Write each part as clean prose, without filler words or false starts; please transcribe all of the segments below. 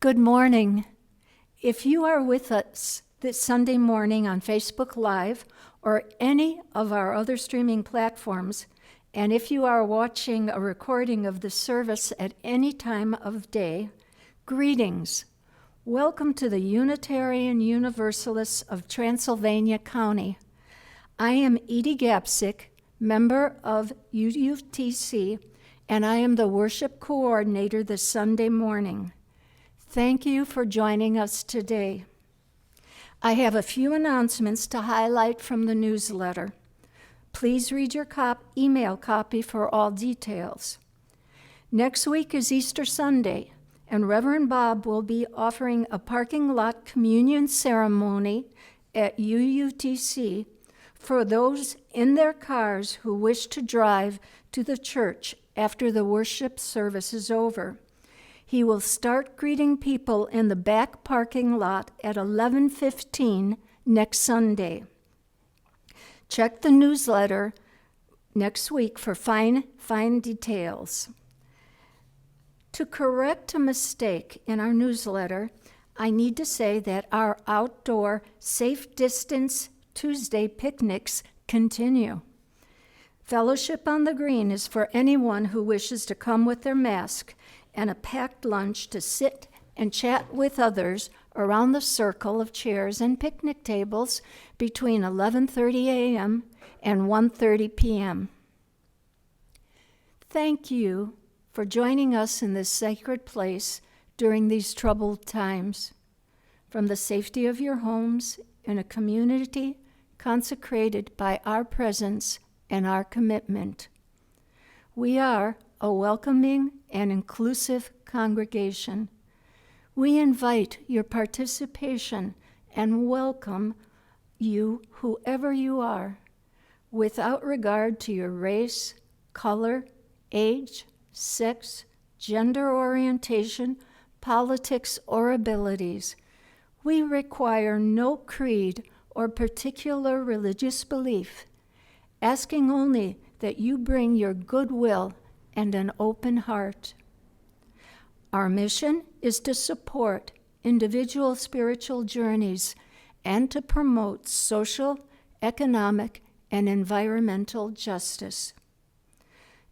Good morning. If you are with us this Sunday morning on Facebook Live or any of our other streaming platforms, and if you are watching a recording of the service at any time of day, greetings. Welcome to the Unitarian Universalists of Transylvania County. I am Edie Gabcik, member of UUTC, and I am the worship coordinator this Sunday morning. Thank you for joining us today. I have a few announcements to highlight from the newsletter. Please read your email copy for all details. Next week is Easter Sunday, and Reverend Bob will be offering a parking lot communion ceremony at UUTC for those in their cars who wish to drive to the church after the worship service is over. He will start greeting people in the back parking lot at 11:15 next Sunday. Check the newsletter next week for fine details. To correct a mistake in our newsletter, I need to say that our outdoor safe distance Tuesday picnics continue. Fellowship on the Green is for anyone who wishes to come with their mask and a packed lunch to sit and chat with others around the circle of chairs and picnic tables between 11:30 a.m. and 1:30 p.m. Thank you for joining us in this sacred place during these troubled times. From the safety of your homes in a community consecrated by our presence and our commitment. We are a welcoming and inclusive congregation. We invite your participation and welcome you, whoever you are, without regard to your race, color, age, sex, gender orientation, politics, or abilities. We require no creed or particular religious belief, asking only that you bring your goodwill and an open heart. Our mission is to support individual spiritual journeys and to promote social, economic, and environmental justice.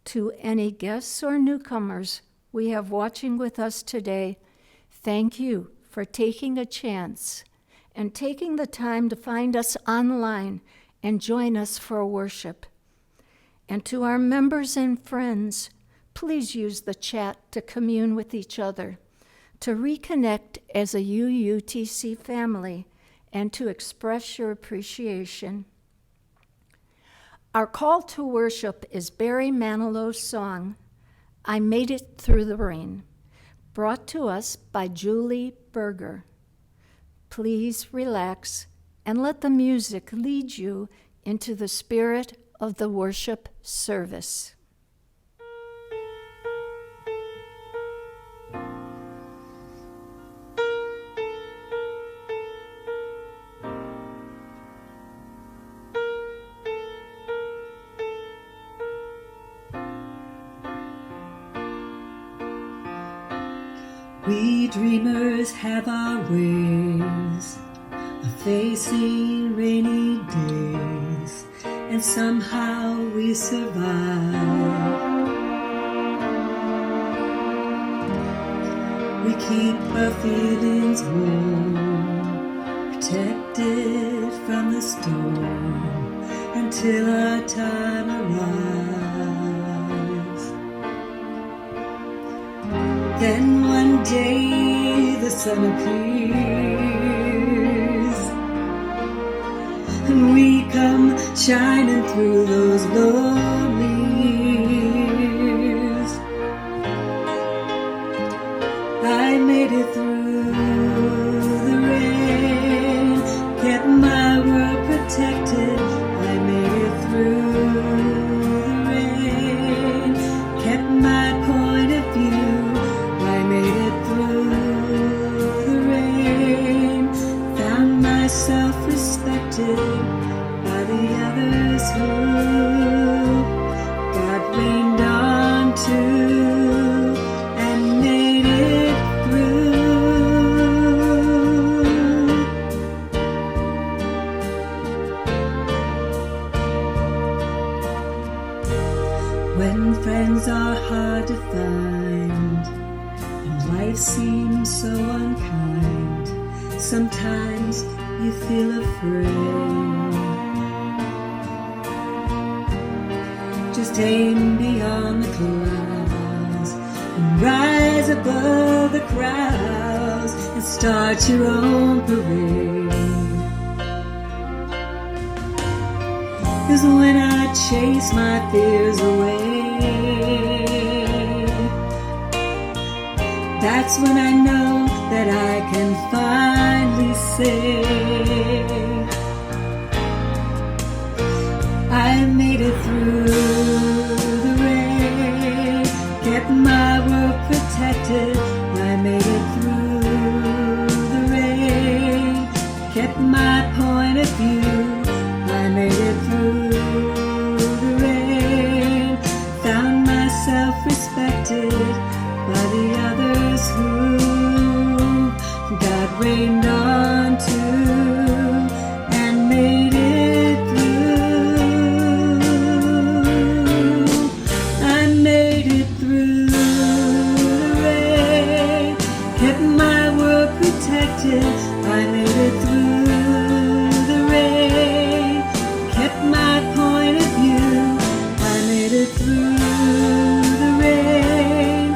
To any guests or newcomers we have watching with us today, thank you for taking a chance and taking the time to find us online and join us for worship. And to our members and friends, please use the chat to commune with each other, to reconnect as a UUTC family, and to express your appreciation. Our call to worship is Barry Manilow's song, I Made It Through the Rain, brought to us by Julie Berger. Please relax and let the music lead you into the spirit of the worship service. We dreamers have our ways of facing rainy days, and somehow we survive. We keep our feelings warm, protected from the storm, until our time arrives. Then one day the sun appears, and we come shining through those lonely years. I made it through the rain, kept my world protected. I made it through the rain, kept my point of view. I made it through the rain, found myself respected by the others who when friends are hard to find and life seems so unkind, sometimes you feel afraid. Just aim beyond the clouds and rise above the crowds and start your own parade. 'Cause when I chase my fears away, that's when I know that I can finally say I made it through the rain, kept my world protected. I made it through the rain, kept my point of view. I made it through the rain, found myself respected by the others who God rained on to and made it through. I made it through the rain, kept my world protected. I made it through the rain, kept my point of view. I made it through the rain,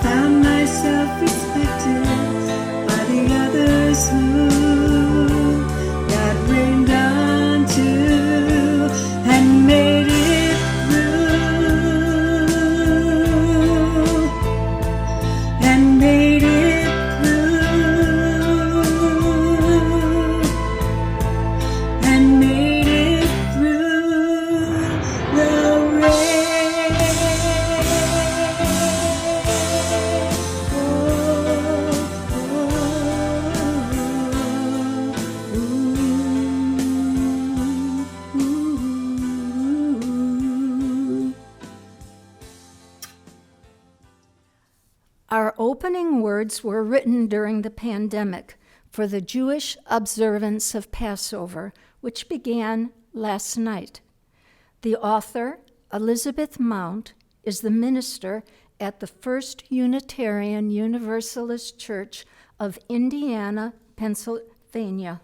found myself respected by the others who God rained on to and made it through, and made it through, and made it through the rain. Our opening words were written during the pandemic for the Jewish observance of Passover, which began last night. The author, Elizabeth Mount, is the minister at the First Unitarian Universalist Church of Indiana, Pennsylvania.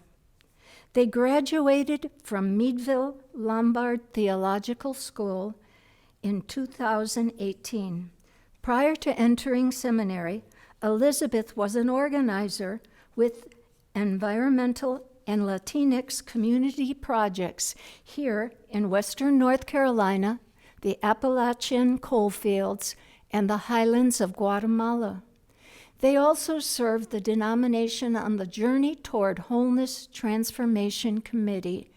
They graduated from Meadville Lombard Theological School in 2018. Prior to entering seminary, Elizabeth was an organizer with environmental and Latinx community projects here in Western North Carolina, the Appalachian coalfields, and the highlands of Guatemala. They also served the denomination on the Journey Toward Wholeness Transformation Committee,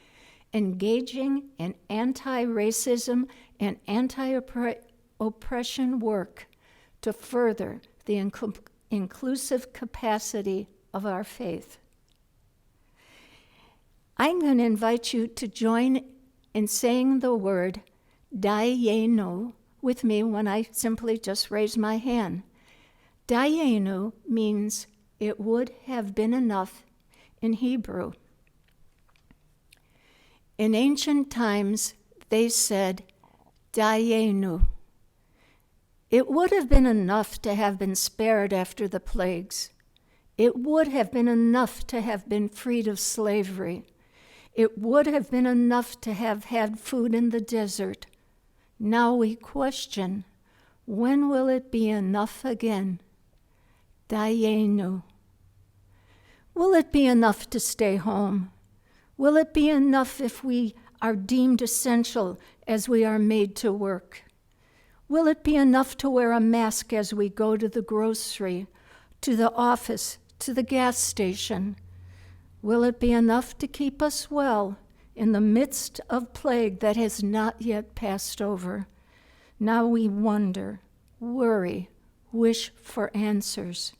engaging in anti-racism and anti-oppression work to further the inclusive capacity of our faith. I'm going to invite you to join in saying the word Dayenu with me when I simply just raise my hand. Dayenu means it would have been enough in Hebrew. In ancient times, they said Dayenu. It would have been enough to have been spared after the plagues. It would have been enough to have been freed of slavery. It would have been enough to have had food in the desert. Now we question, when will it be enough again? Dayenu. Will it be enough to stay home? Will it be enough if we are deemed essential as we are made to work? Will it be enough to wear a mask as we go to the grocery, to the office, to the gas station? Will it be enough to keep us well in the midst of plague that has not yet passed over? Now we wonder, worry, wish for answers.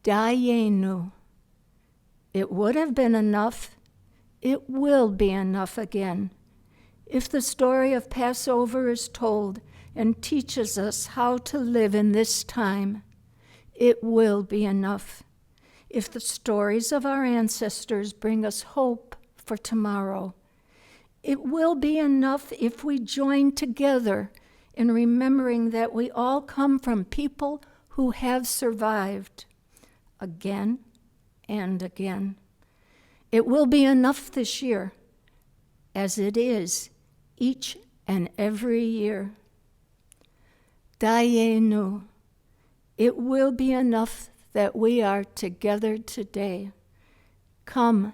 Dayenu. It would have been enough. It will be enough again. If the story of Passover is told and teaches us how to live in this time, it will be enough. If the stories of our ancestors bring us hope for tomorrow, it will be enough if we join together in remembering that we all come from people who have survived again and again. It will be enough this year, as it is each and every year. Dayenu, it will be enough that we are together today. Come,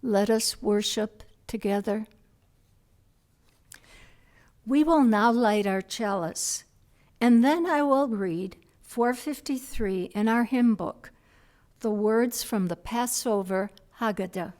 let us worship together. We will now light our chalice, and then I will read 453 in our hymn book, the words from the Passover Haggadah.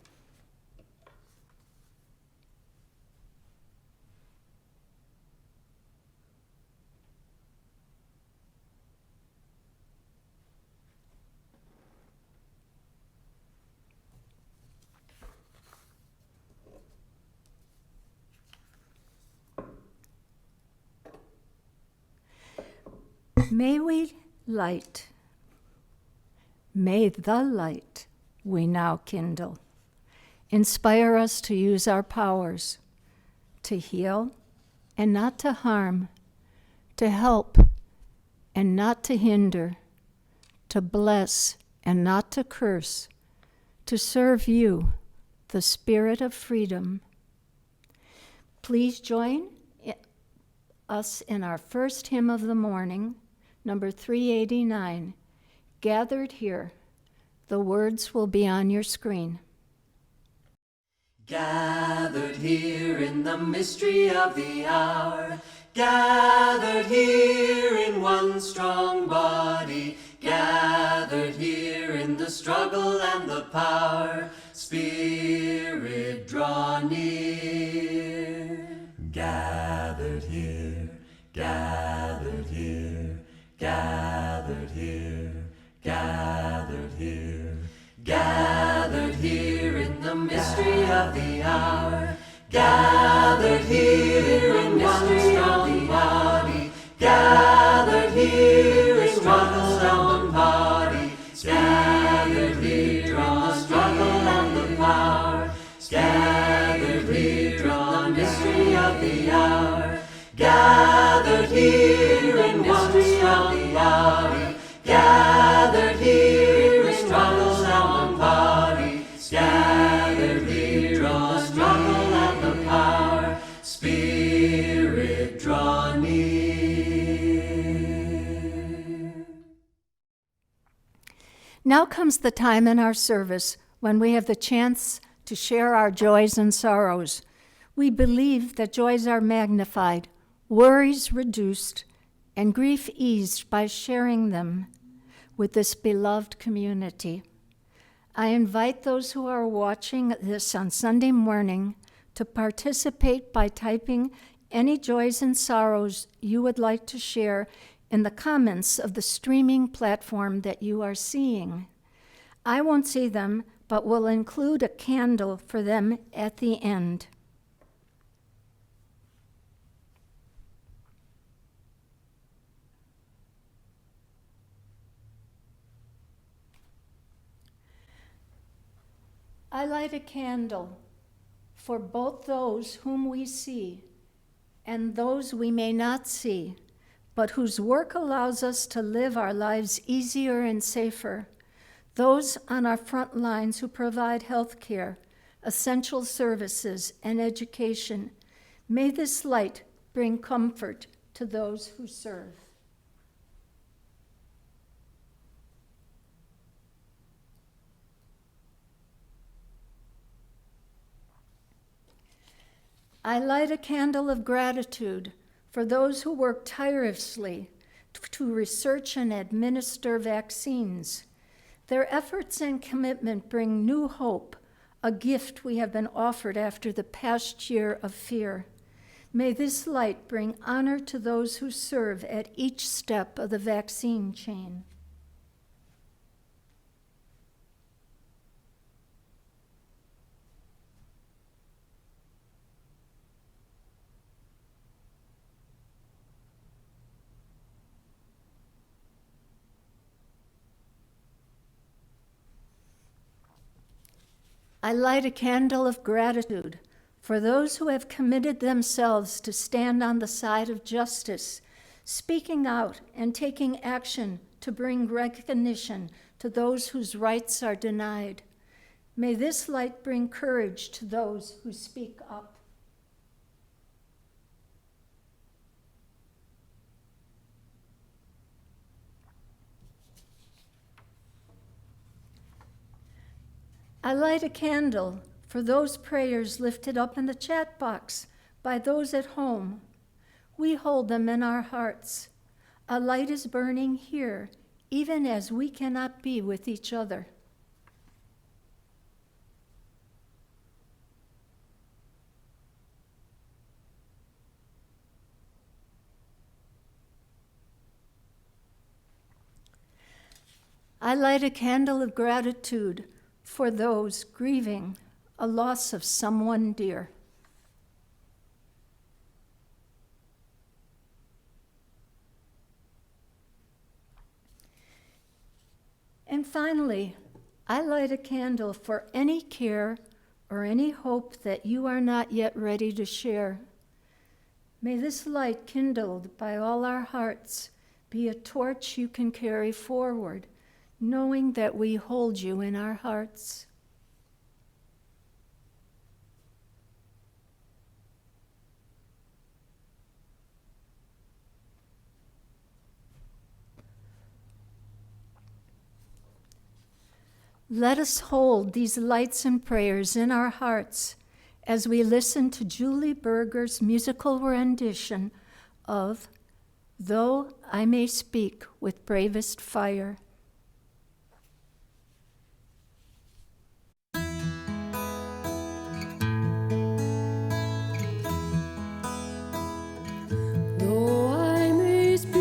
May we light, may the light we now kindle inspire us to use our powers, to heal and not to harm, to help and not to hinder, to bless and not to curse, to serve you, the Spirit of freedom. Please join us in our first hymn of the morning, number 389, Gathered Here. The words will be on your screen. Gathered here in the mystery of the hour, gathered here in one strong body, gathered here in the struggle and the power, Spirit, draw near. Gathered here, gathered here, gathered here, gathered here, gathered here in the mystery of the hour, gathered here in one strong body, gathered here in struggle and the body, gathered here in the struggle and the power, gathered here in the mystery of the hour, gathered here in one strong body, gathered here in struggle and the body, gathered here in the struggle and the power, Spirit, draw near. Now comes the time in our service when we have the chance to share our joys and sorrows. We believe that joys are magnified, worries reduced, and grief eased by sharing them with this beloved community. I invite those who are watching this on Sunday morning to participate by typing any joys and sorrows you would like to share in the comments of the streaming platform that you are seeing. I won't see them, but will include a candle for them at the end. I light a candle for both those whom we see and those we may not see, but whose work allows us to live our lives easier and safer. Those on our front lines who provide health care, essential services, and education. May this light bring comfort to those who serve. I light a candle of gratitude for those who work tirelessly to research and administer vaccines. Their efforts and commitment bring new hope, a gift we have been offered after the past year of fear. May this light bring honor to those who serve at each step of the vaccine chain. I light a candle of gratitude for those who have committed themselves to stand on the side of justice speaking out and taking action to bring recognition to those whose rights are denied. May this light bring courage to those who speak up. I light a candle for those prayers lifted up in the chat box by those at home. We hold them in our hearts. A light is burning here, even as we cannot be with each other. I light a candle of gratitude for those grieving a loss of someone dear. And finally, I light a candle for any care or any hope that you are not yet ready to share. May this light kindled by all our hearts be a torch you can carry forward, knowing that we hold you in our hearts. Let us hold these lights and prayers in our hearts as we listen to Julie Berger's musical rendition of Though I May Speak with Bravest Fire. Though I may speak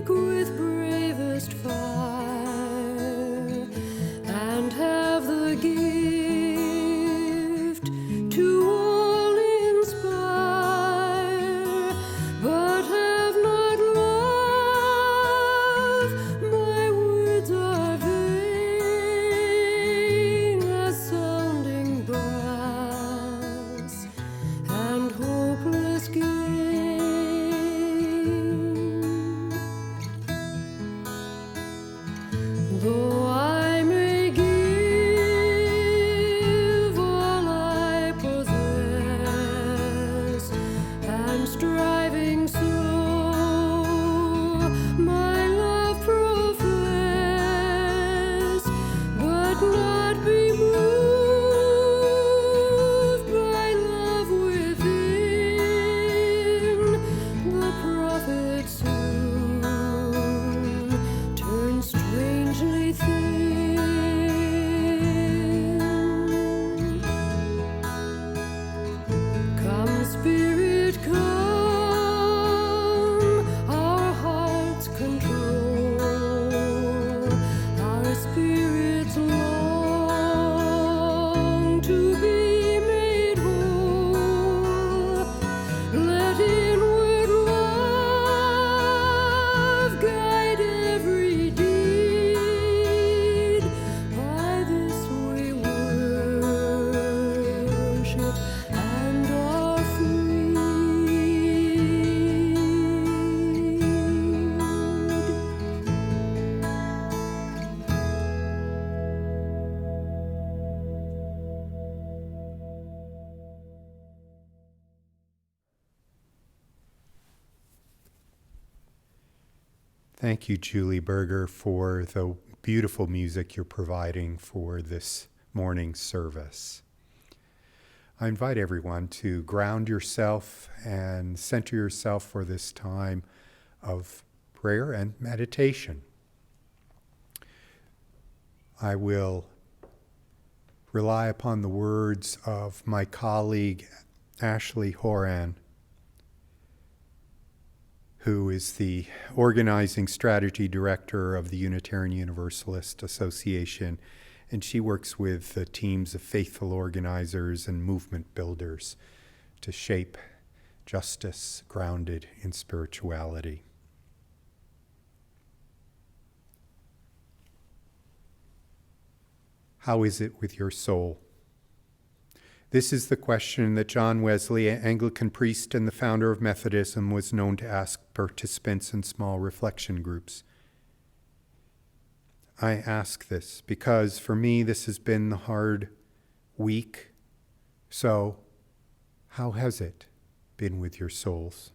with bravest fire and have the gift to all inspire, but have not love, my words are vain as sounding brass and hopeless gain. Though I may give all I possess, and striving so my love profess, but not be moved by love within, the prophet soon turns strangely thin. Come, Spirit, come, our hearts control, our spirits long to be made whole. Let inward love guide every deed. By this we worship and are freed. Thank you, Julie Berger, for the beautiful music you're providing for this morning's service. I invite everyone to ground yourself and center yourself for this time of prayer and meditation. I will rely upon the words of my colleague, Ashley Horan, who is the organizing strategy director of the Unitarian Universalist Association, and she works with the teams of faithful organizers and movement builders to shape justice grounded in spirituality. How is it with your soul? This is the question that John Wesley, an Anglican priest and the founder of Methodism, was known to ask participants in small reflection groups. I ask this because for me this has been the hard week. So, how has it been with your souls?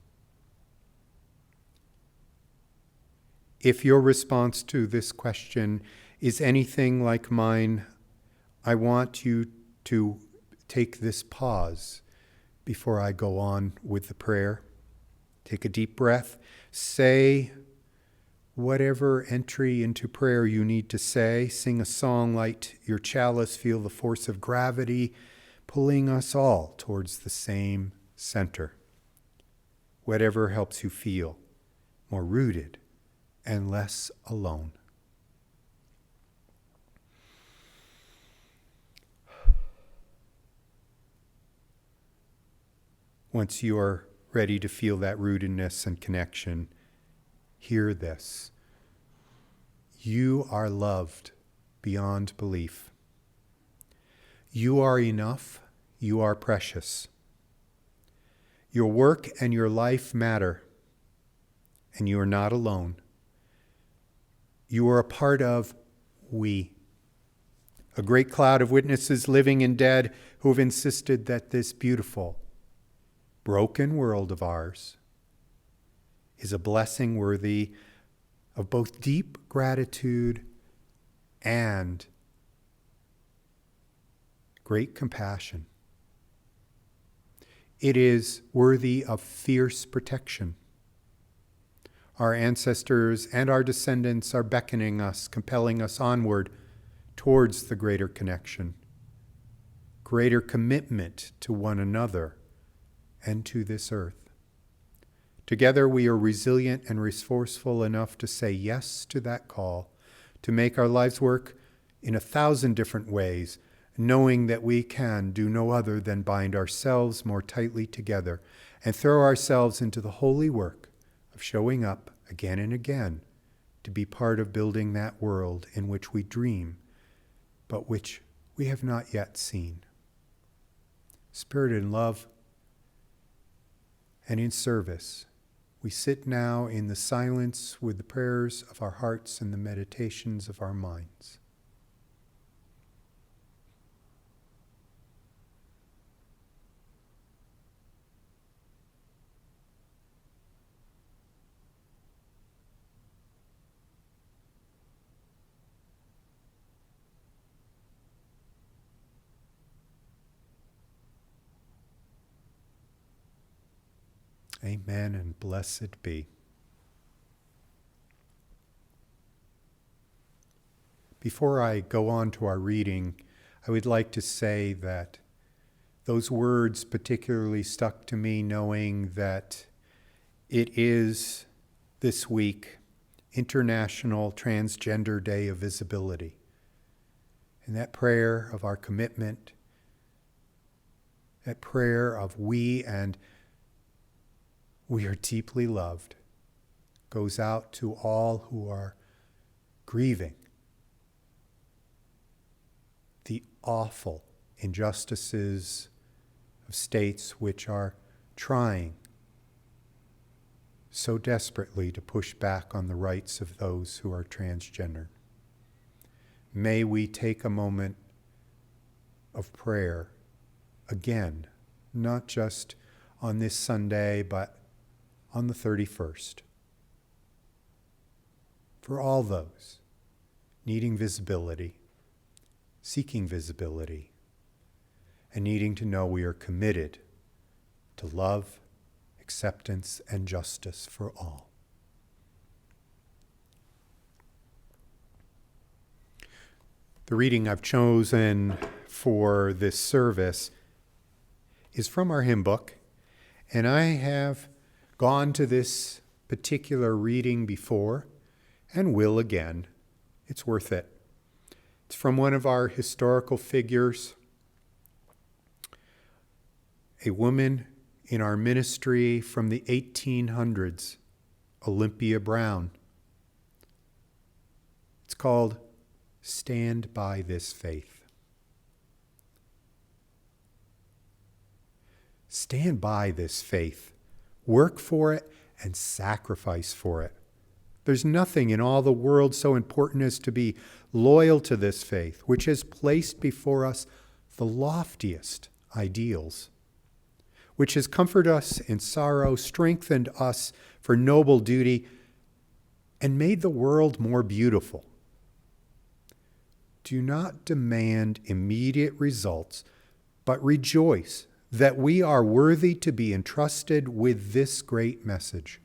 If your response to this question is anything like mine, I want you to take this pause before I go on with the prayer. Take a deep breath. Say whatever entry into prayer you need to say. Sing a song, light your chalice, feel the force of gravity pulling us all towards the same center. Whatever helps you feel more rooted and less alone. Once you are ready to feel that rootedness and connection, hear this. You are loved beyond belief. You are enough. You are precious. Your work and your life matter, and you are not alone. You are a part of we, a great cloud of witnesses, living and dead, who have insisted that this beautiful, broken world of ours is a blessing worthy of both deep gratitude and great compassion. It is worthy of fierce protection. Our ancestors and our descendants are beckoning us, compelling us onward towards the greater connection, greater commitment to one another and to this earth. Together we are resilient and resourceful enough to say yes to that call, to make our lives work in 1,000 different ways, knowing that we can do no other than bind ourselves more tightly together and throw ourselves into the holy work of showing up again and again to be part of building that world in which we dream, but which we have not yet seen. Spirit and love and in service, we sit now in the silence with the prayers of our hearts and the meditations of our minds. Amen and blessed be. Before I go on to our reading, I would like to say that those words particularly stuck to me, knowing that it is this week International Transgender Day of Visibility. And that prayer of our commitment, that prayer of we are deeply loved, goes out to all who are grieving the awful injustices of states which are trying so desperately to push back on the rights of those who are transgender. May we take a moment of prayer again, not just on this Sunday, but on the 31st, for all those needing visibility, seeking visibility, and needing to know we are committed to love, acceptance, and justice for all. The reading I've chosen for this service is from our hymn book, and I have gone to this particular reading before and will again. It's worth it. It's from one of our historical figures, a woman in our ministry from the 1800s, Olympia Brown. It's called Stand by This Faith. stand by this faith. Work for it and sacrifice for it. There's nothing in all the world so important as to be loyal to this faith, which has placed before us the loftiest ideals, which has comforted us in sorrow, strengthened us for noble duty, and made the world more beautiful. Do not demand immediate results, but rejoice that we are worthy to be entrusted with this great message,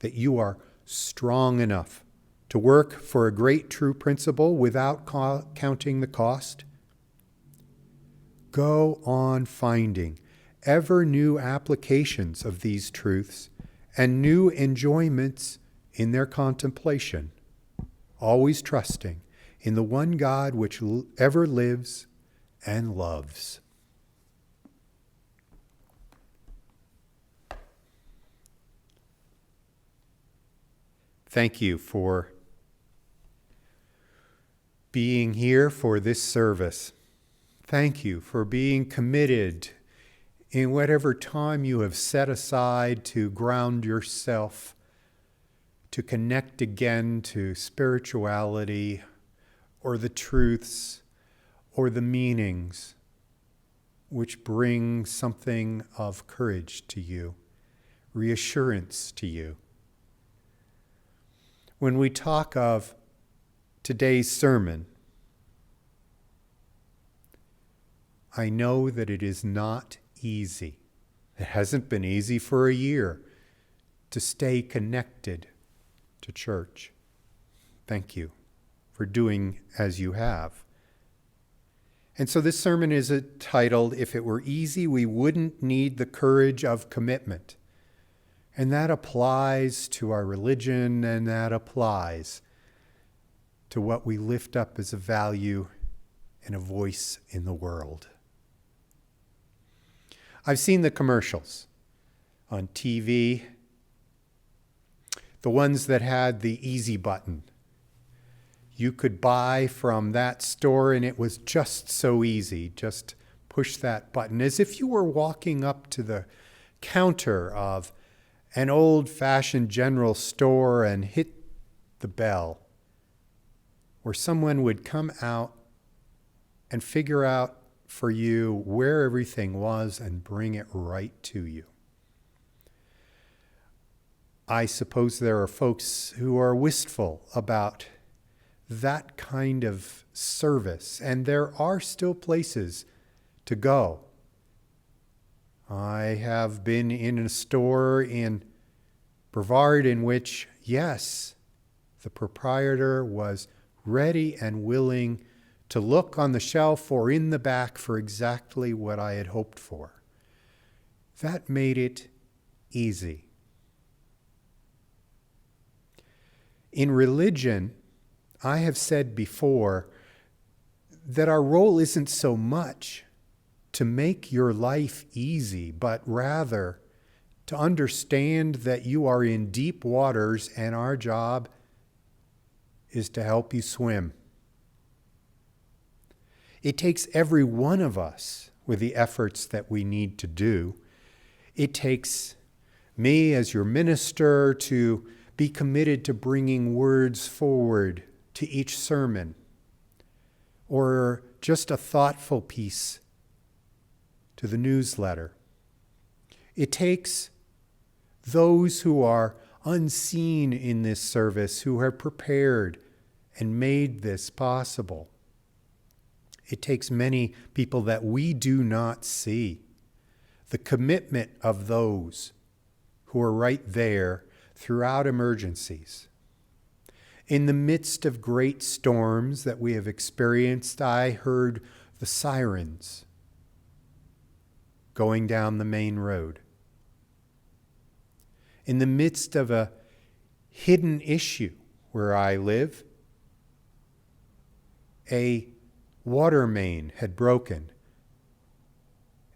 that you are strong enough to work for a great true principle without counting the cost. Go on finding ever new applications of these truths and new enjoyments in their contemplation, always trusting in the one God which ever lives and loves. Thank you for being here for this service. Thank you for being committed in whatever time you have set aside to ground yourself, to connect again to spirituality or the truths or the meanings which bring something of courage to you, reassurance to you. When we talk of today's sermon, I know that it is not easy. It hasn't been easy for a year to stay connected to church. Thank you for doing as you have. And so this sermon is titled, "If It Were Easy, We Wouldn't Need the Courage of Commitment." And that applies to our religion, and that applies to what we lift up as a value and a voice in the world. I've seen the commercials on TV, the ones that had the easy button. You could buy from that store and it was just so easy. Just push that button as if you were walking up to the counter of an old-fashioned general store and hit the bell, where someone would come out and figure out for you where everything was and bring it right to you. I suppose there are folks who are wistful about that kind of service, and there are still places to go. I have been in a store in Brevard in which, yes, the proprietor was ready and willing to look on the shelf or in the back for exactly what I had hoped for. That made it easy. In religion, I have said before that our role isn't so much to make your life easy, but rather to understand that you are in deep waters and our job is to help you swim. It takes every one of us with the efforts that we need to do. It takes me as your minister to be committed to bringing words forward to each sermon, or just a thoughtful piece to the newsletter. It takes those who are unseen in this service, who have prepared and made this possible. It takes many people that we do not see. The commitment of those who are right there throughout emergencies. In the midst of great storms that we have experienced, I heard the sirens going down the main road. In the midst of a hidden issue where I live, a water main had broken,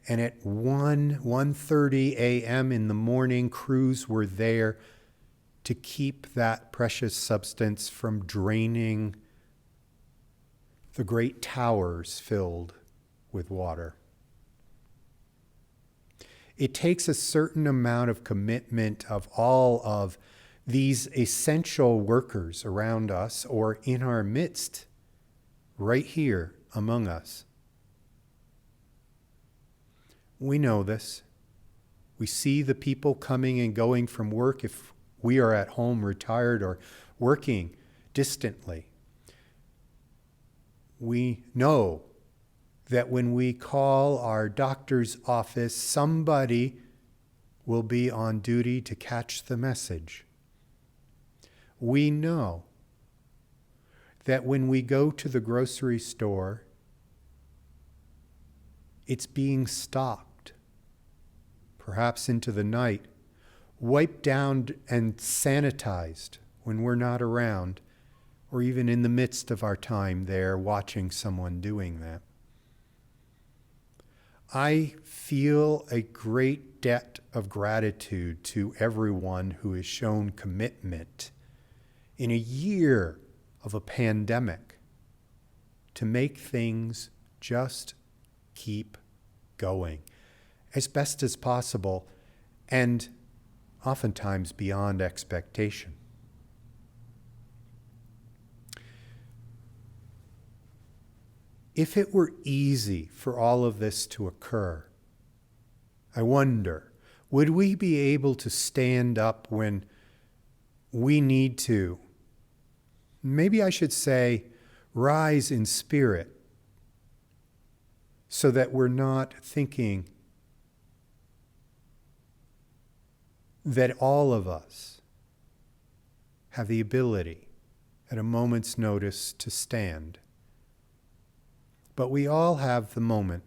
and at 1:30 a.m. in the morning, crews were there to keep that precious substance from draining the great towers filled with water. It takes a certain amount of commitment of all of these essential workers around us or in our midst, right here among us. We know this. We see the people coming and going from work if we are at home retired or working distantly. We know that when we call our doctor's office, somebody will be on duty to catch the message. We know that when we go to the grocery store, it's being stocked, perhaps into the night, wiped down and sanitized when we're not around, or even in the midst of our time there watching someone doing that. I feel a great debt of gratitude to everyone who has shown commitment in a year of a pandemic to make things just keep going as best as possible and oftentimes beyond expectation. If it were easy for all of this to occur, I wonder, would we be able to stand up when we need to? Maybe I should say, rise in spirit, so that we're not thinking that all of us have the ability at a moment's notice to stand. But we all have the moment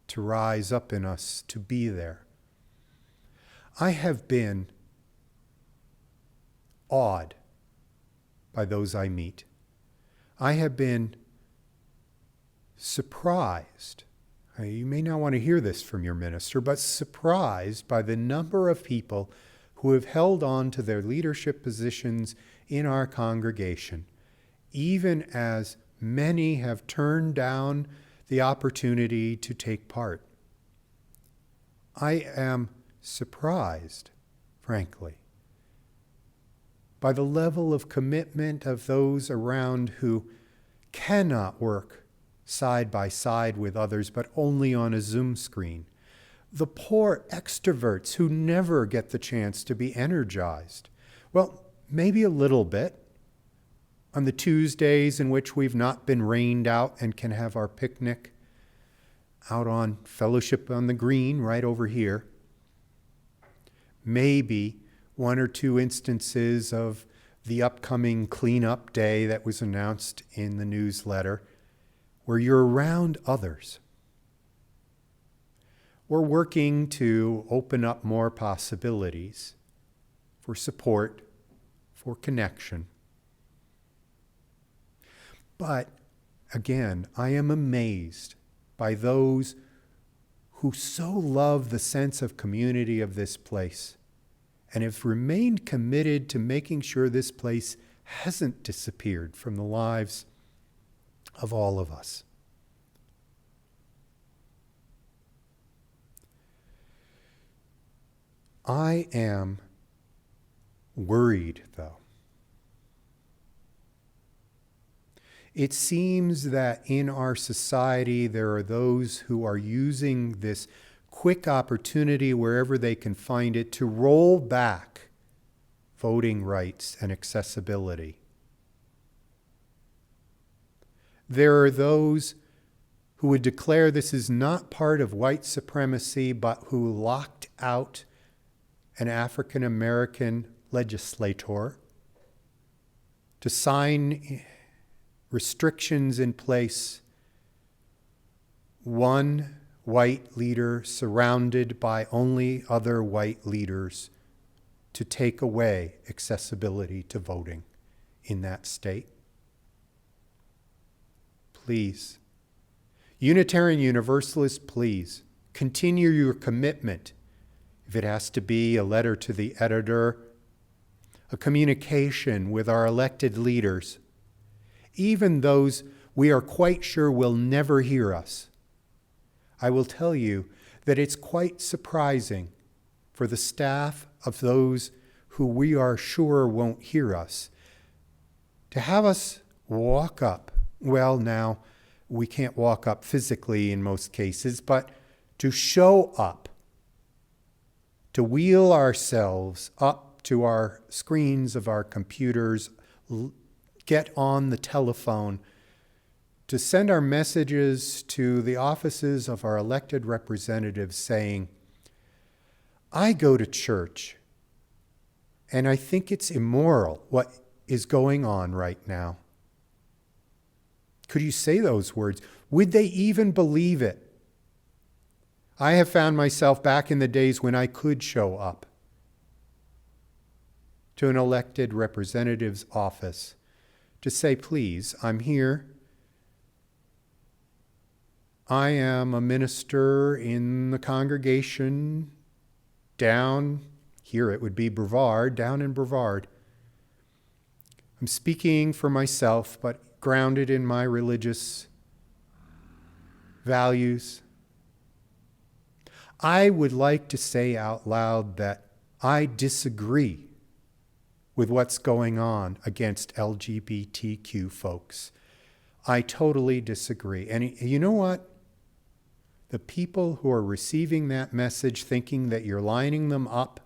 to rise up in us to be there. I have been awed by those I meet. I have been surprised. You may not want to hear this from your minister, but surprised by the number of people who have held on to their leadership positions in our congregation, even as many have turned down the opportunity to take part. I am surprised, frankly, by the level of commitment of those around who cannot work side by side with others, but only on a Zoom screen. The poor extroverts who never get the chance to be energized. Well, maybe a little bit on the Tuesdays in which we've not been rained out and can have our picnic out on Fellowship on the Green right over here. Maybe one or two instances of the upcoming cleanup day that was announced in the newsletter where you're around others. We're working to open up more possibilities for support, for connection. But again, I am amazed by those who so love the sense of community of this place and have remained committed to making sure this place hasn't disappeared from the lives of all of us. I am worried, though. It seems that in our society there are those who are using this quick opportunity wherever they can find it to roll back voting rights and accessibility. There are those who would declare this is not part of white supremacy, but who locked out an African American legislator to sign restrictions in place, one white leader surrounded by only other white leaders to take away accessibility to voting in that state. Please, Unitarian Universalists, please continue your commitment. If it has to be a letter to the editor, a communication with our elected leaders, even those we are quite sure will never hear us. I will tell you that it's quite surprising for the staff of those who we are sure won't hear us, to have us walk up. Well, now, we can't walk up physically in most cases, but to show up, to wheel ourselves up to our screens of our computers, get on the telephone, to send our messages to the offices of our elected representatives saying, I go to church, and I think it's immoral what is going on right now. Could you say those words? Would they even believe it? I have found myself back in the days when I could show up to an elected representative's office to say, please, I'm here. I am a minister in the congregation down, here it would be Brevard, down in Brevard. I'm speaking for myself, but grounded in my religious values. I would like to say out loud that I disagree with what's going on against LGBTQ folks. I totally disagree. And you know what? The people who are receiving that message thinking that you're lining them up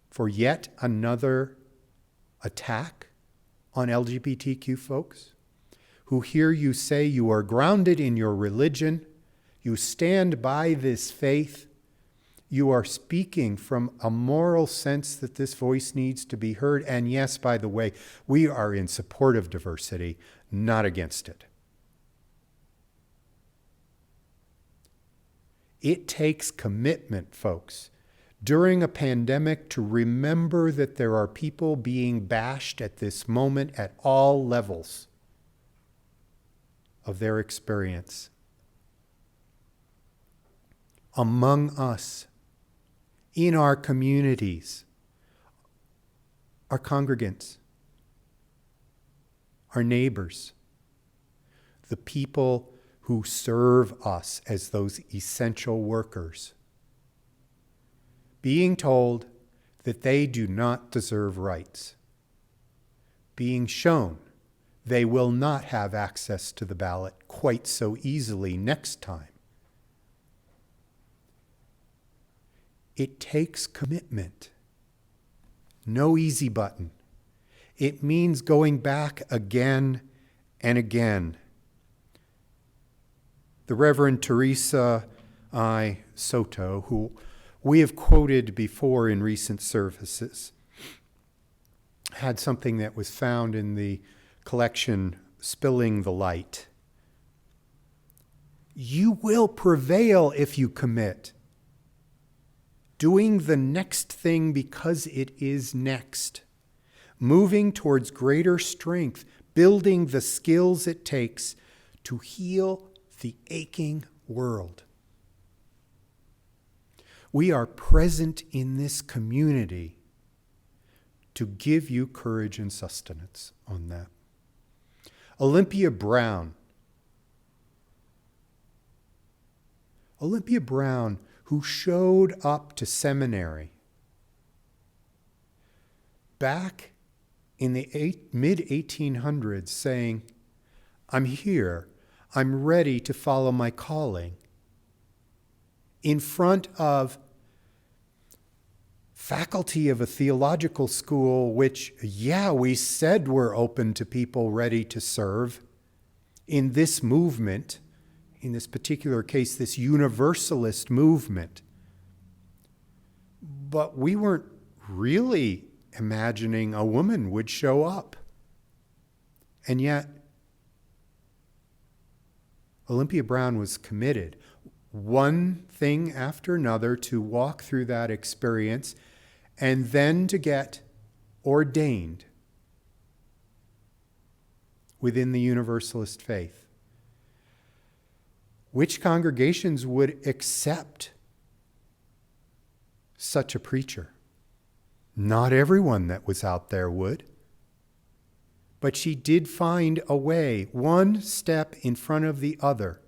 for yet another attack on LGBTQ folks, who hear you say you are grounded in your religion, you stand by this faith, you are speaking from a moral sense that this voice needs to be heard. And yes, by the way, we are in support of diversity, not against it. It takes commitment, folks, during a pandemic to remember that there are people being bashed at this moment at all levels of their experience. Among us, in our communities, our congregants, our neighbors, the people who serve us as those essential workers, being told that they do not deserve rights, being shown they will not have access to the ballot quite so easily next time. It takes commitment. No easy button. It means going back again and again. The Reverend Teresa I. Soto, who we have quoted before in recent services, had something that was found in the collection Spilling the Light. You will prevail if you commit. Doing the next thing because it is next. Moving towards greater strength, building the skills it takes to heal the aching world. We are present in this community to give you courage and sustenance on that. Olympia Brown, who showed up to seminary back in the mid-1800s saying, I'm here, I'm ready to follow my calling, in front of faculty of a theological school, which, we said we're open to people ready to serve in this movement, in this particular case, this universalist movement. But we weren't really imagining a woman would show up. And yet, Olympia Brown was committed, one thing after another, to walk through that experience and then to get ordained within the Universalist faith. Which congregations would accept such a preacher? Not everyone that was out there would. But she did find a way, one step in front of the other,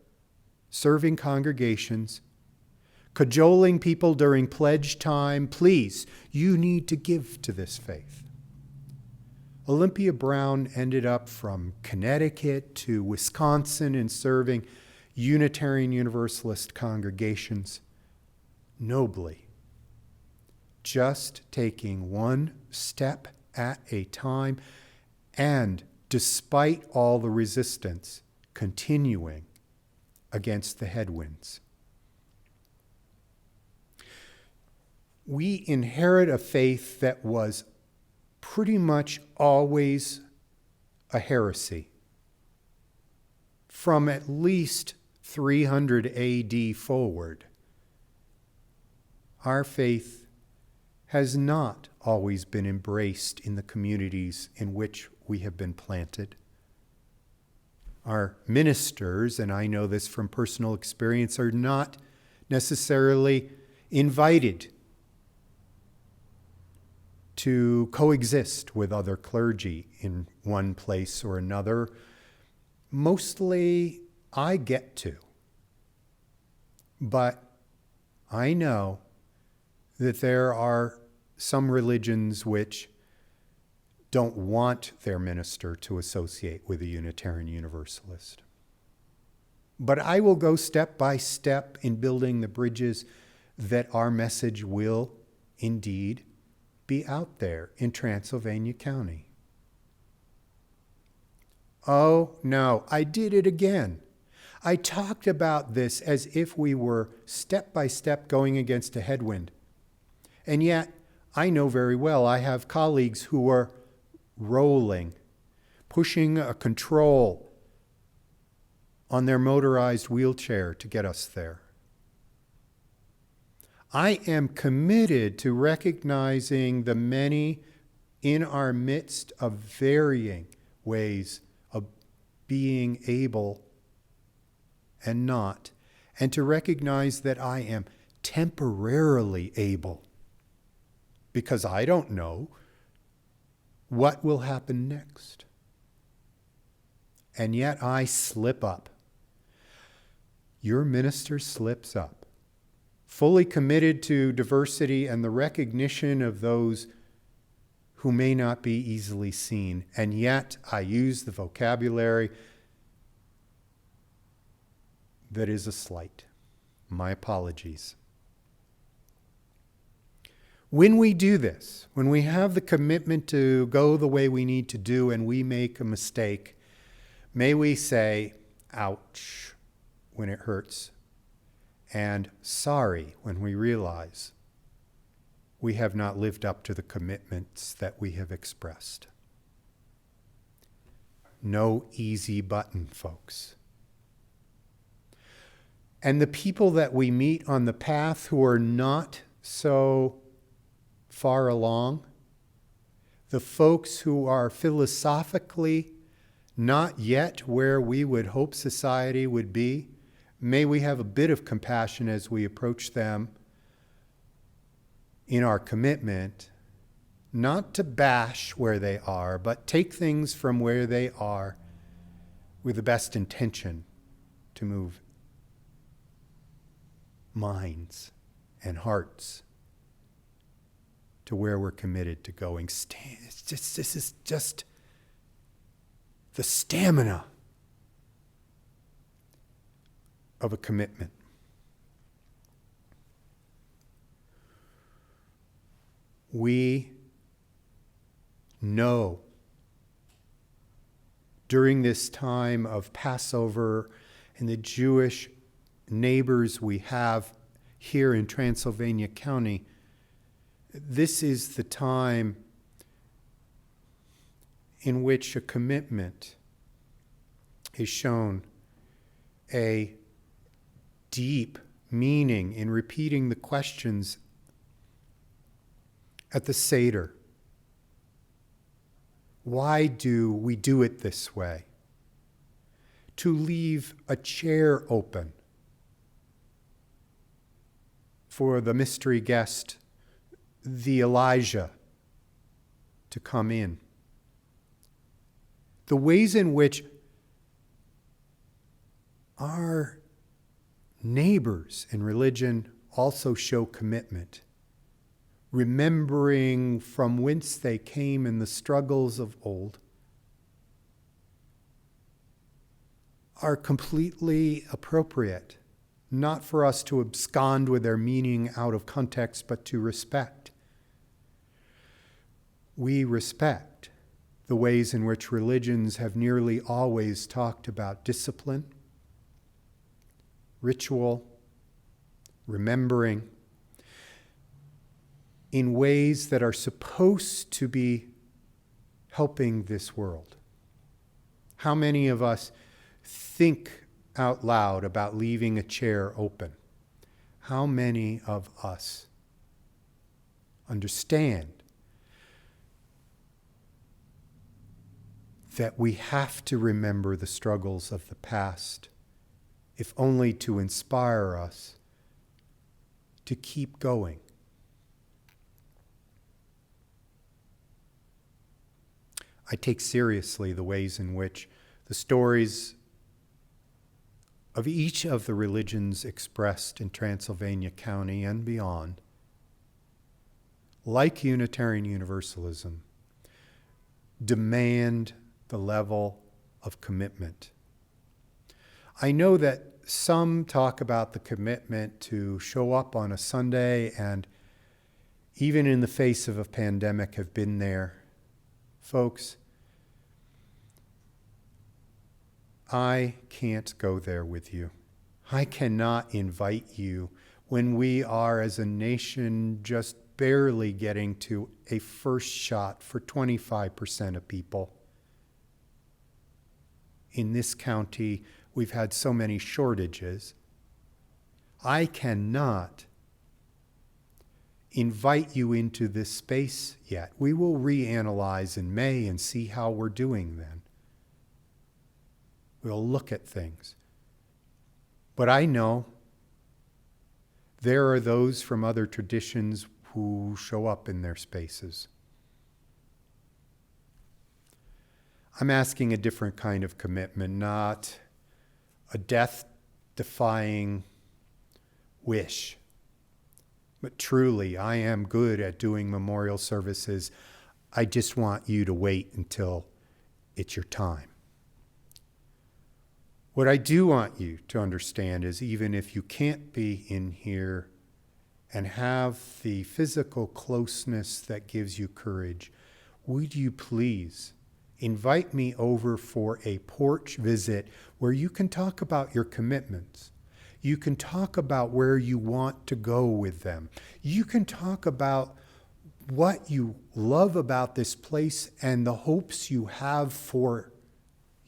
serving congregations, cajoling people during pledge time. Please, you need to give to this faith. Olympia Brown ended up from Connecticut to Wisconsin and serving Unitarian Universalist congregations nobly, just taking one step at a time, and despite all the resistance, continuing against the headwinds. We inherit a faith that was pretty much always a heresy. From at least 300 AD forward, our faith has not always been embraced in the communities in which we have been planted. Our ministers, and I know this from personal experience, are not necessarily invited to coexist with other clergy in one place or another. Mostly I get to. But I know that there are some religions which don't want their minister to associate with a Unitarian Universalist. But I will go step by step in building the bridges that our message will indeed be out there in Transylvania County. Oh no, I did it again. I talked about this as if we were step by step going against a headwind. And yet, I know very well I have colleagues who are rolling, pushing a control on their motorized wheelchair to get us there. I am committed to recognizing the many in our midst of varying ways of being able and not, and to recognize that I am temporarily able, because I don't know what will happen next. And yet I slip up. Your minister slips up, fully committed to diversity and the recognition of those who may not be easily seen. And yet I use the vocabulary that is a slight. My apologies. When we do this, when we have the commitment to go the way we need to do and we make a mistake, may we say, ouch, when it hurts, and sorry when we realize we have not lived up to the commitments that we have expressed. No easy button, folks. And the people that we meet on the path who are not so far along, the folks who are philosophically not yet where we would hope society would be, may we have a bit of compassion as we approach them in our commitment, not to bash where they are, but take things from where they are with the best intention to move minds and hearts to where we're committed to going. This is just the stamina of a commitment. We know during this time of Passover and the Jewish neighbors we have here in Transylvania County, this is the time in which a commitment is shown, a deep meaning in repeating the questions at the Seder. Why do we do it this way? To leave a chair open for the mystery guest, the Elijah, to come in. The ways in which our neighbors in religion also show commitment, remembering from whence they came in the struggles of old, are completely appropriate, not for us to abscond with their meaning out of context, but to respect. We respect the ways in which religions have nearly always talked about discipline, ritual, remembering, in ways that are supposed to be helping this world. How many of us think out loud about leaving a chair open? How many of us understand that we have to remember the struggles of the past, if only to inspire us to keep going? I take seriously the ways in which the stories of each of the religions expressed in Transylvania County and beyond, like Unitarian Universalism, demand the level of commitment. I know that some talk about the commitment to show up on a Sunday and even in the face of a pandemic have been there. Folks, I can't go there with you. I cannot invite you when we are as a nation just barely getting to a first shot for 25% of people. In this county, we've had so many shortages. I cannot invite you into this space yet. We will reanalyze in May and see how we're doing then. We'll look at things. But I know there are those from other traditions who show up in their spaces. I'm asking a different kind of commitment, not a death-defying wish. But truly, I am good at doing memorial services. I just want you to wait until it's your time. What I do want you to understand is even if you can't be in here and have the physical closeness that gives you courage, would you please invite me over for a porch visit where you can talk about your commitments. You can talk about where you want to go with them. You can talk about what you love about this place and the hopes you have for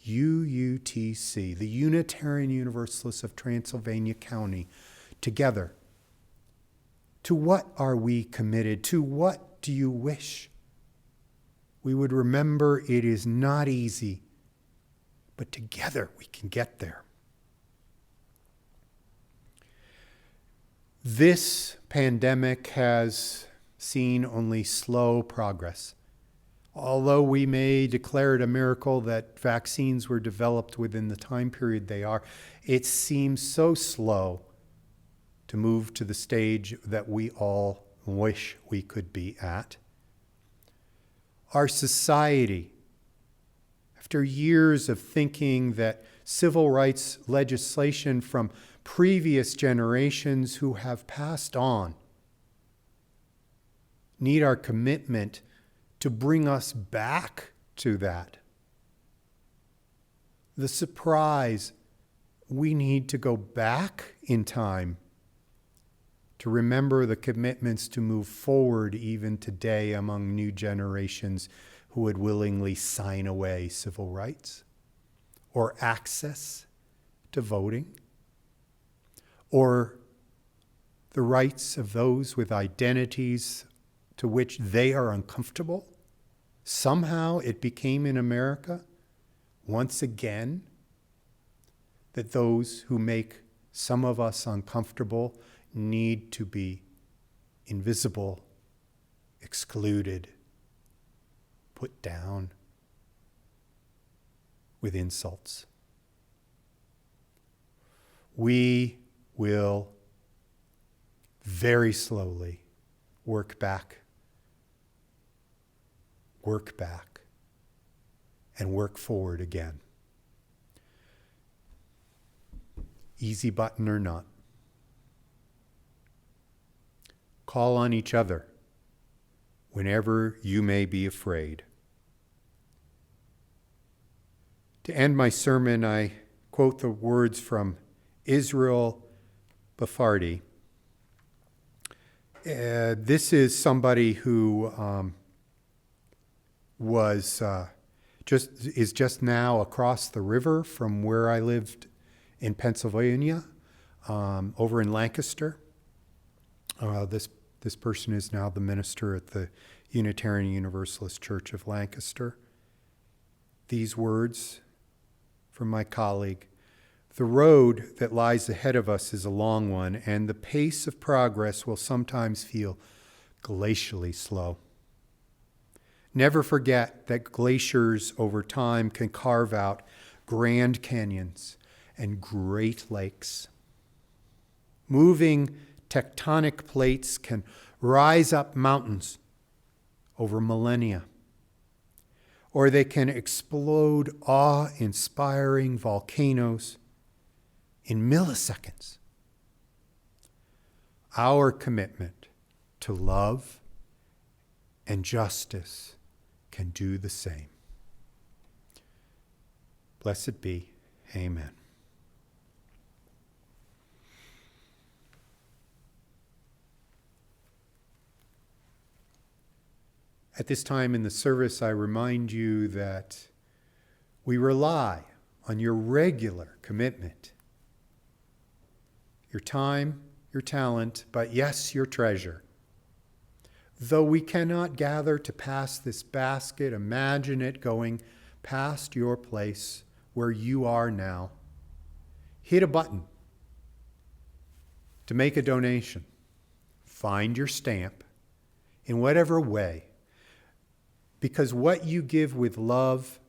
UUTC, the Unitarian Universalists of Transylvania County, together. To what are we committed? To what do you wish? We would remember it is not easy, but together we can get there. This pandemic has seen only slow progress. Although we may declare it a miracle that vaccines were developed within the time period they are, it seems so slow to move to the stage that we all wish we could be at. Our society, after years of thinking that civil rights legislation from previous generations who have passed on need our commitment to bring us back to that. The surprise, we need to go back in time to remember the commitments to move forward even today among new generations who would willingly sign away civil rights or access to voting or the rights of those with identities to which they are uncomfortable. Somehow it became in America, once again, that those who make some of us uncomfortable need to be invisible, excluded, put down with insults. We will very slowly work back, and work forward again. Easy button or not. Call on each other whenever you may be afraid. To end my sermon, I quote the words from Israel Bafardi. This is somebody who is just now across the river from where I lived in Pennsylvania, over in Lancaster. This person is now the minister at the Unitarian Universalist Church of Lancaster. These words from my colleague: "The road that lies ahead of us is a long one, and the pace of progress will sometimes feel glacially slow. Never forget that glaciers over time can carve out grand canyons and great lakes. Moving tectonic plates can rise up mountains over millennia, or they can explode awe-inspiring volcanoes in milliseconds. Our commitment to love and justice can do the same." Blessed be. Amen. At this time in the service, I remind you that we rely on your regular commitment, your time, your talent, but yes, your treasure. Though we cannot gather to pass this basket, imagine it going past your place where you are now. Hit a button to make a donation. Find your stamp in whatever way, because what you give with love,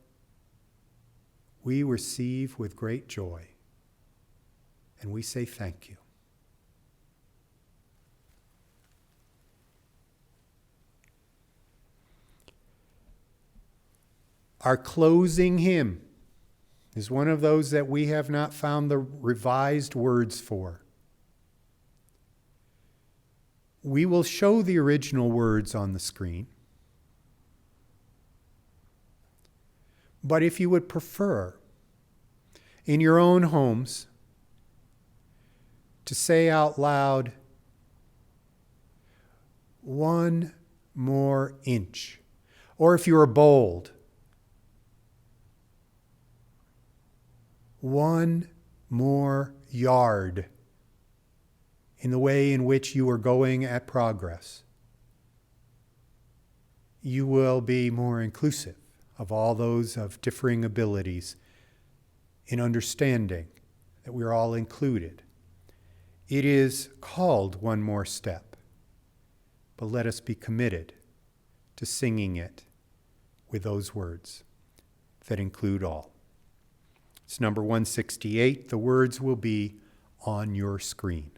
we receive with great joy. And we say thank you. Our closing hymn is one of those that we have not found the revised words for. We will show the original words on the screen. But if you would prefer, in your own homes, to say out loud, "One more inch," or if you are bold, "One more yard," in the way in which you are going at progress, you will be more inclusive of all those of differing abilities in understanding that we're all included. It is called One More Step, but let us be committed to singing it with those words that include all. It's number 168. The words will be on your screen.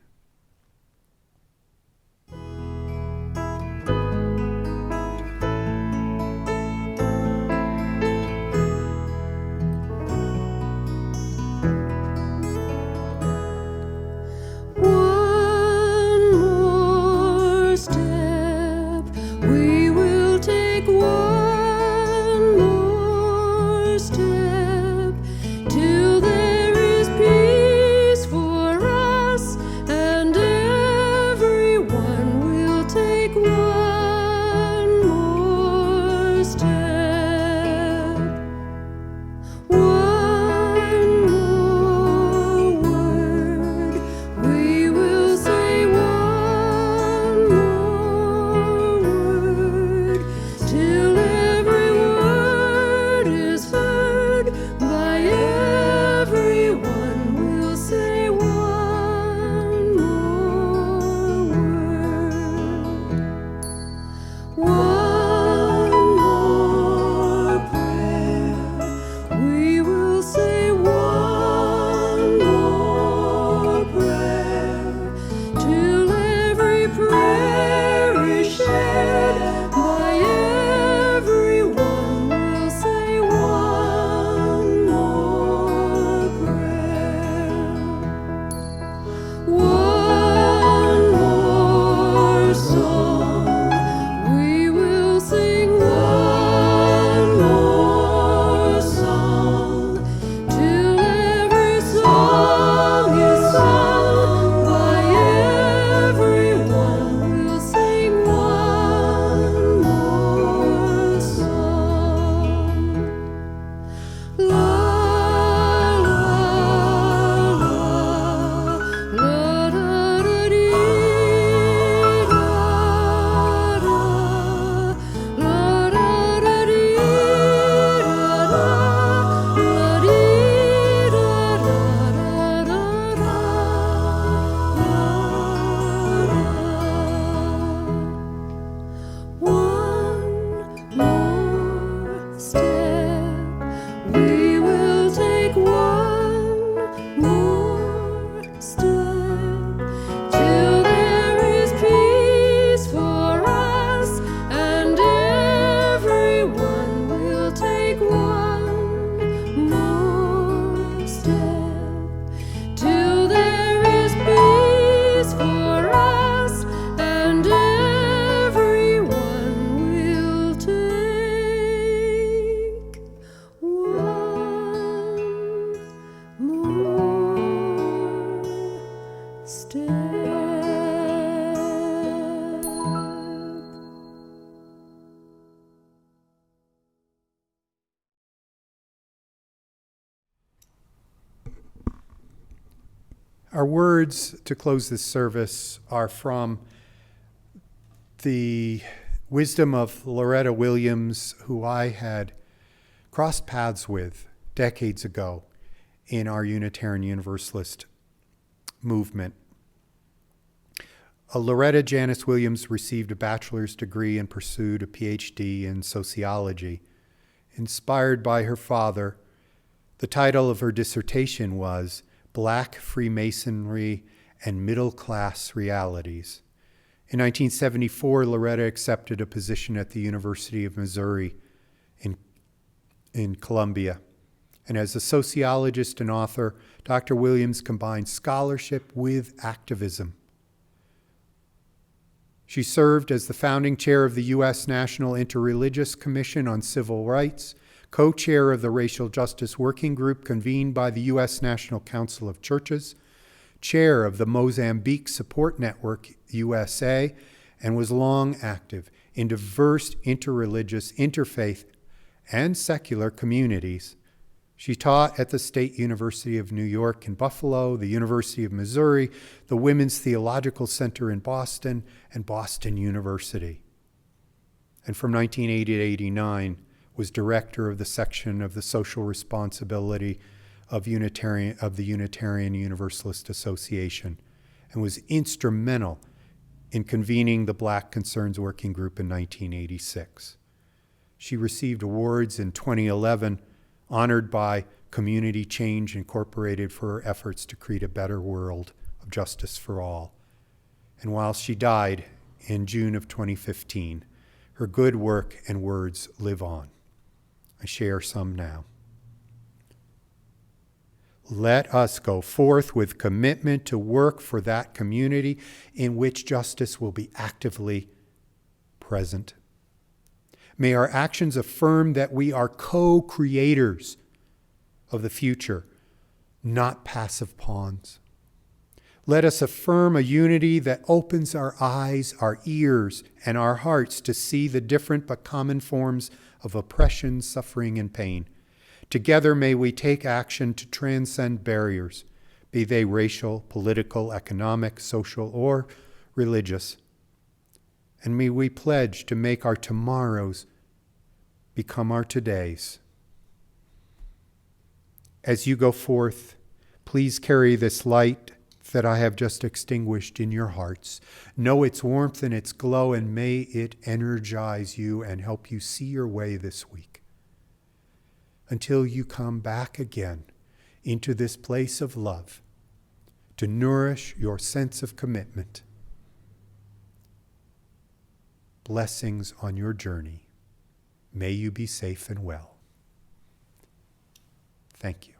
Till there is peace for us Our words to close this service are from the wisdom of Loretta Williams, who I had crossed paths with decades ago in our Unitarian Universalist movement. Loretta Janice Williams received a bachelor's degree and pursued a PhD in sociology. Inspired by her father, the title of her dissertation was Black Freemasonry and Middle-Class Realities. In 1974, Loretta accepted a position at the University of Missouri in Columbia. And as a sociologist and author, Dr. Williams combined scholarship with activism. She served as the founding chair of the U.S. National Interreligious Commission on Civil Rights, co-chair of the Racial Justice Working Group convened by the U.S. National Council of Churches, chair of the Mozambique Support Network USA, and was long active in diverse interreligious, interfaith, and secular communities. She taught at the State University of New York in Buffalo, the University of Missouri, the Women's Theological Center in Boston, and Boston University. And from 1980 to 1989, was director of the section of the social responsibility of the Unitarian Universalist Association, and was instrumental in convening the Black Concerns Working Group in 1986. She received awards in 2011, honored by Community Change Incorporated for her efforts to create a better world of justice for all. And while she died in June of 2015, her good work and words live on. I share some now. Let us go forth with commitment to work for that community in which justice will be actively present. May our actions affirm that we are co-creators of the future, not passive pawns. Let us affirm a unity that opens our eyes, our ears, and our hearts to see the different but common forms of oppression, suffering, and pain. Together may we take action to transcend barriers, be they racial, political, economic, social, or religious. And may we pledge to make our tomorrows become our todays. As you go forth, please carry this light that I have just extinguished in your hearts. Know its warmth and its glow, and may it energize you and help you see your way this week. Until you come back again into this place of love to nourish your sense of commitment. Blessings on your journey. May you be safe and well. Thank you.